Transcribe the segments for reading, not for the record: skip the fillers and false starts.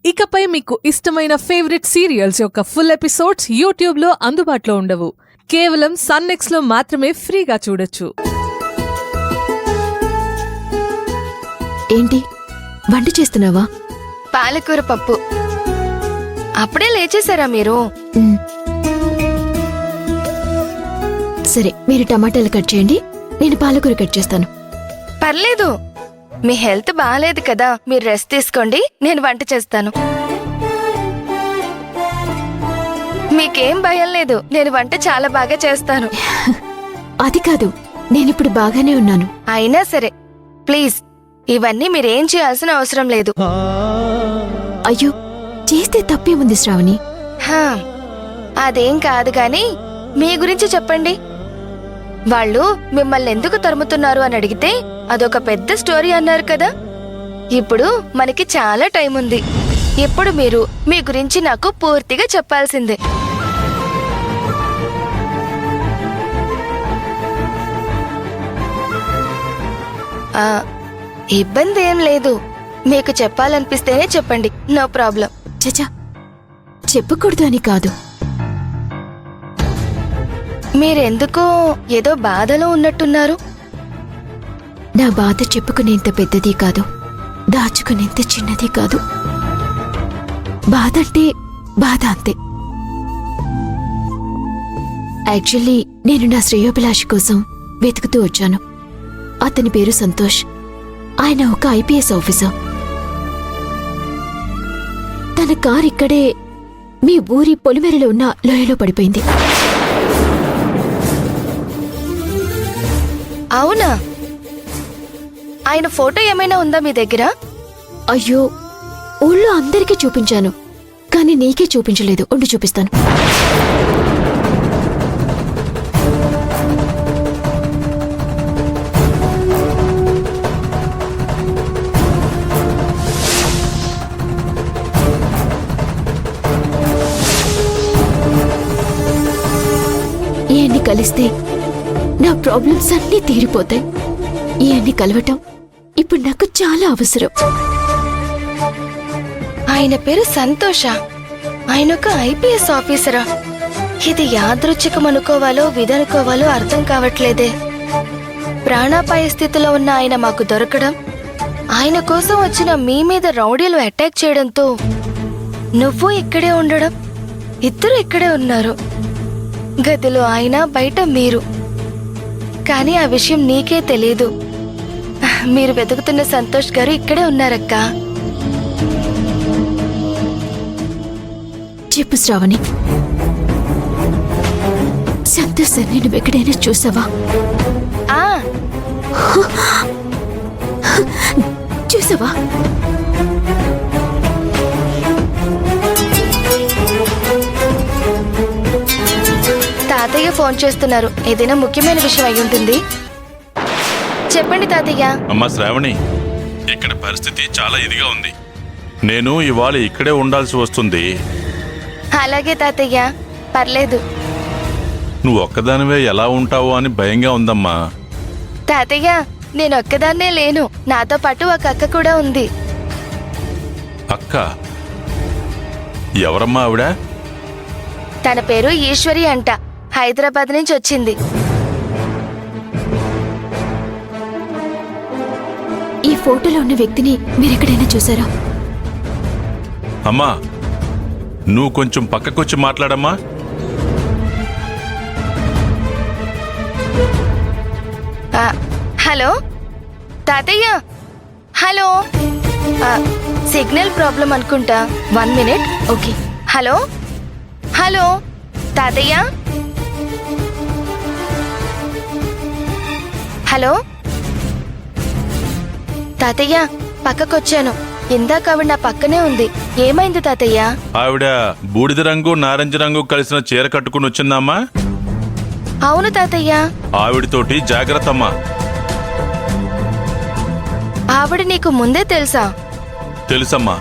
ఇకపై మీకు ఇష్టమైన ఫేవరెట్ సీరియల్స్ యొక్క ఫుల్ ఎపిసోడ్స్ యూట్యూబ్లో అందుబాటులో ఉండవు. కేవలం సన్నెక్స్లో మాత్రమే ఫ్రీగా చూడొచ్చు. ఏంటి వంట చేస్తున్నావా? పాలకూర పప్పు. అప్పుడే లేచేశారా మీరు? సరే, మీరు టమాటాలు కట్ చేయండి, నేను పాలకూర కట్ చేస్తాను. పర్లేదు, మీ హెల్త్ బాగాలేదు కదా, మీరు రెస్ట్ తీసుకోండి, నేను వంట చేస్తాను. మీకేం భయం లేదు, నేను వంట చాలా బాగా చేస్తాను. అది కాదు, నేనిప్పుడు బాగానే ఉన్నాను. అయినా సరే ప్లీజ్, ఇవన్నీ మీరేం చేయాల్సిన అవసరం లేదు. అయ్యో, చేస్తే తప్పేముంది శ్రావణి? హా, అదేం కాదు గాని మీ గురించి చెప్పండి. వాళ్ళు మిమ్మల్ని ఎందుకు తరుముతున్నారు అని అడిగితే అదొక పెద్ద స్టోరీ అన్నారు కదా. ఇప్పుడు మనకి చాలా టైం ఉంది. ఇప్పుడు మీరు మీ గురించి నాకు పూర్తిగా చెప్పాల్సిందే. ఇబ్బంది ఏం లేదు, మీకు చెప్పాలనిపిస్తేనే చెప్పండి, నో ప్రాబ్లం. చచా, చెప్పకూడదు అని కాదు. మీరెందుకో ఏదో బాధలో ఉన్నట్టున్నారు. నా బాధ చెప్పుకునేంత పెద్దది కాదు, దాచుకునేంత చిన్నది కాదు. బాధ అంటే బాధ అంతే. యాక్చువల్లీ నేను నా శ్రేయోభిలాషి కోసం వెతుకుతూ వచ్చాను. అతని పేరు సంతోష్. ఆయన ఒక ఐపీఎస్ ఆఫీసర్. తన కార్ ఇక్కడే మీ ఊరి పొలిమేరలో ఉన్న లోయలో పడిపోయింది. అవునా? ఆయన ఫోటో ఏమైనా ఉందా మీ దగ్గర? అయ్యో, ఊళ్ళో అందరికీ చూపించాను, కానీ నీకే చూపించలేదు. ఉండి చూపిస్తాను. ఈయన్ని కలిస్తే నా ప్రాబ్లమ్స్ అన్నీ తీరిపోతాయి. ఈయన్ని కలవటం ఇప్పుడు నాకు చాలా అవసరం. ఆయన పేరు సంతోష. ఆయన ఒక ఐపీఎస్ ఆఫీసరా? ఇది యాదృచ్ఛికం అనుకోవాలో విధనుకోవాలో అర్థం కావట్లేదే. ప్రాణాపాయ స్థితిలో ఉన్న ఆయన మాకు దొరకడం, ఆయన కోసం వచ్చిన మీ మీద రౌడీలు అటాక్ చేయడంతో నువ్వు ఇక్కడే ఉండడం, ఇద్దరు ఇక్కడే ఉన్నారు. గదిలో ఆయన, బయట మీరు. కానీ ఆ విషయం నీకే తెలీదు. మీరు వెతుకుతున్న సంతోష్ గారు ఇక్కడే ఉన్నారక్కా. చెప్పు శ్రావణి, సంతోష్ సార్ నేను ఎక్కడైనా చూసావా? చూసావా? తాతయ్య ఫోన్ చేస్తున్నారు, ఏదైనా ముఖ్యమైన విషయం అయి ఉంటుంది. చెప్పండి తాతయ్య. అమ్మా శ్రావణి, ఇక్కడ పరిస్థితి చాలా ఇదిగా ఉంది. నేను ఇవాళ ఇక్కడే ఉండాల్సి వస్తుంది. అలాగే తాతయ్య, పర్లేదు. నువ్వు ఒక్కదానివే ఎలా ఉంటావో అని భయంగా ఉందమ్మా. తాతయ్య, నేను ఒక్కదాన్నే లేను, నాతో పాటు ఒక అక్క కూడా ఉంది. అక్క? ఎవరమ్మా ఆవిడ? తన పేరు ఈశ్వరి అంట, హైదరాబాద్ నుంచి వచ్చింది. ఈ ఫోటోలో ఉన్న వ్యక్తిని మీరెక్కడైనా చూసారా? అమ్మా, నువ్వు కొంచెం పక్కకొచ్చి మాట్లాడమ్మా. హలో తాతయ్య, హలో. సిగ్నల్ ప్రాబ్లం అనుకుంటా, 1 మినిట్. ఓకే. హలో హలో తాతయ్య, హలో తాతయ్య, పక్కకొచ్చాను. ఇందాక ఆవిడ నా పక్కనే ఉంది. ఏమైంది తాతయ్య? ఆవిడ బూడిద రంగు నారింజ రంగు కలిసిన చీర కట్టుకుని వచ్చిందమ్మా. అవును తాతయ్య. ఆవిడతోటి జాగ్రత్త అమ్మా. ఆవిడ నీకు ముందే తెలుసా? తెలుసమ్మా.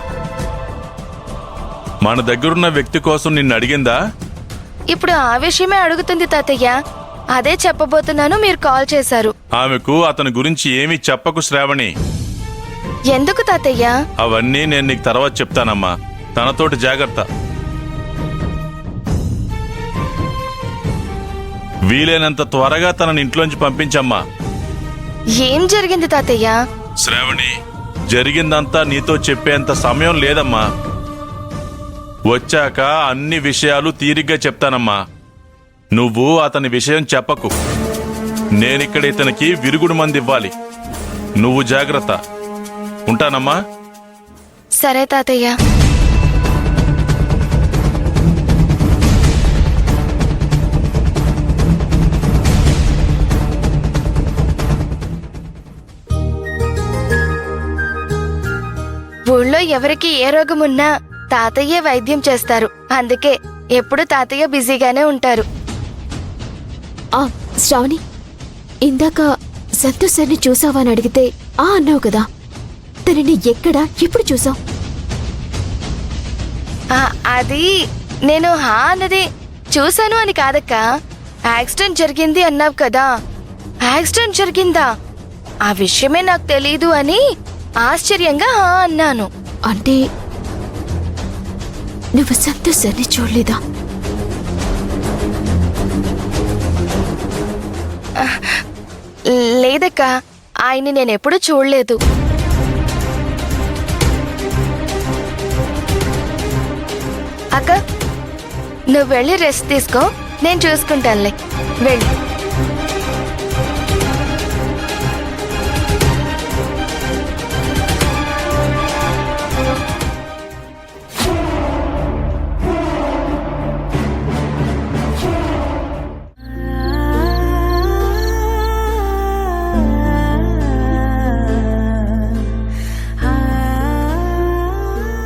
మన దగ్గరున్న వ్యక్తి కోసం నిన్ను అడిగిందా? ఇప్పుడు ఆ విషయమే అడుగుతుంది తాతయ్య. అదే చెప్పబోతున్నాను, మీరు కాల్ చేశారు. ఆమెకు అతని గురించి ఏమీ చెప్పకు శ్రావణి. ఎందుకు తాతయ్య? అవన్నీ నేను నీకు తర్వాత చెప్తానమ్మా. తనతోటి జాగ్రత్త. వీలైనంత త్వరగా తనని ఇంట్లోంచి పంపించమ్మా. ఏం జరిగింది తాతయ్య? శ్రావణి, జరిగిందంతా నీతో చెప్పేంత సమయం లేదమ్మా. వచ్చాక అన్ని విషయాలు తీరిగ్గా చెప్తానమ్మా. నువ్వు అతని విషయం చెప్పకు. నేనిక్కడ ఇతనికి విరుగుడు మంది ఇవ్వాలి. నువ్వు జాగ్రత్త. ఉంటానమ్మా. సరే తాతయ్య. ఊళ్ళో ఎవరికి ఏ రోగమున్నా తాతయ్యే వైద్యం చేస్తారు. అందుకే ఎప్పుడు తాతయ్య బిజీగానే ఉంటారు. శ్రావణి, ఇందాక సంతోష్ సార్ని చూసావా అని అడిగితే అన్నావు కదా. తనని ఎక్కడ ఎప్పుడు చూసావు? అది నేను అన్నది చూశాను అని కాదక్క. యాక్సిడెంట్ జరిగింది అన్నావు కదా. యాక్సిడెంట్ జరిగిందా? ఆ విషయమే నాకు తెలీదు అని ఆశ్చర్యంగా అన్నాను. అంటే నువ్వు సంతోష్ సార్ని చూడలేదా? లేదక్క, ఆయన్ని నేనెప్పుడు చూడలేదు. అక్క, నువ్వు వెళ్ళి రెస్ట్ తీసుకో, నేను చూసుకుంటానులే. వెళ్ళి.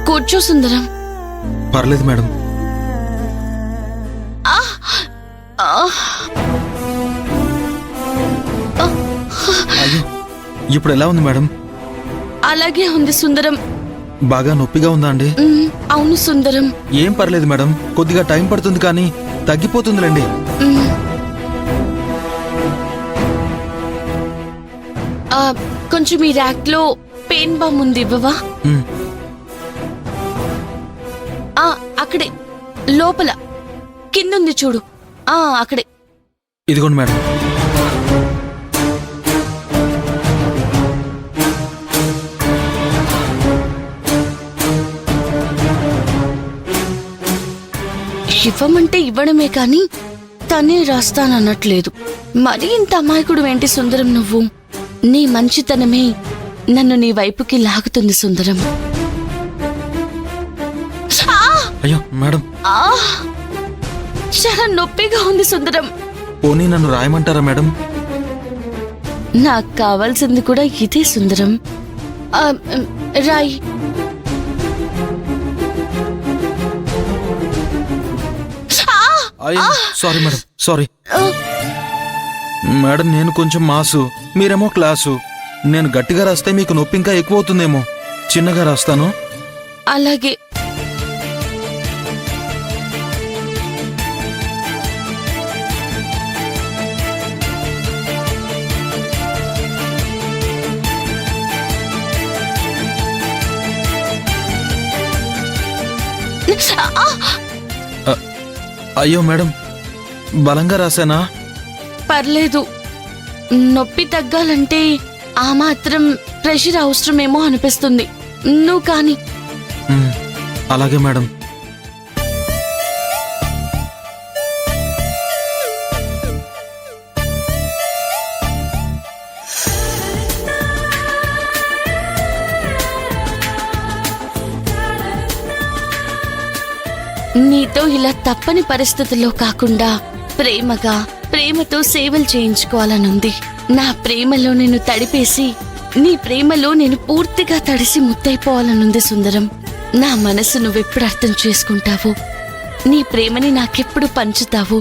కూర్చో సుందరం. పర్లేదు మేడం. అయ్యో, ఇప్పుడు ఎలా ఉంది మేడం? అలాగే ఉంది సుందరం. బాగా నొప్పిగా ఉందా అండి? అవును సుందరం. ఏం పర్లేదు మేడం, కొద్దిగా టైం పడుతుంది కానీ తగ్గిపోతుందిలేండి. కొంచెం ఈ ర్యాక్ లో పెయిన్ బామ్ ఉంది, ఇవ్వవా? అక్కడే లోపల కిందుంది చూడు. అక్కడే. ఇదిగోండి మేడం. ఇవ్వమంటే ఇవ్వడమే కాని తనే రాస్తానన్నట్లేదు. మరీ ఇంత అమాయకుడు ఏంటి సుందరం నువ్వు? నీ మంచితనమే నన్ను నీ వైపుకి లాగుతుంది సుందరం. అయ్యో మేడం, చాలా నొప్పిగా ఉంది సుందరం. పోనీ నన్ను రాయమంటారా మేడం? నాకు కావాల్సింది కూడా ఇదే సుందరం. రాయి. అయ్యో సారీ మేడం, సారీ మేడం. నేను కొంచెం మాసు, మీరేమో క్లాసు. నేను గట్టిగా రాస్తే మీకు నొప్పి ఇంకా ఎక్కువ అవుతుందేమో. చిన్నగా రాస్తాను. అలాగే. అయ్యో మేడం, బలంగా రాశానా? పర్లేదు. నొప్పి తగ్గాలంటే ఆ మాత్రం ప్రెషర్ అవసరమేమో అనిపిస్తుంది. నువ్వు కాని. అలాగే మేడం. నీతో ఇలా తప్పని పరిస్థితుల్లో కాకుండా ప్రేమతో సేవలు చేయించుకోవాలనుంది. నా ప్రేమలో నేను తడిపేసి నీ ప్రేమలో నేను పూర్తిగా తడిసి ముద్దైపోవాలనుంది సుందరం. నా మనసు నువ్వెప్పుడు అర్థం చేసుకుంటావు? నీ ప్రేమని నాకెప్పుడు పంచుతావు?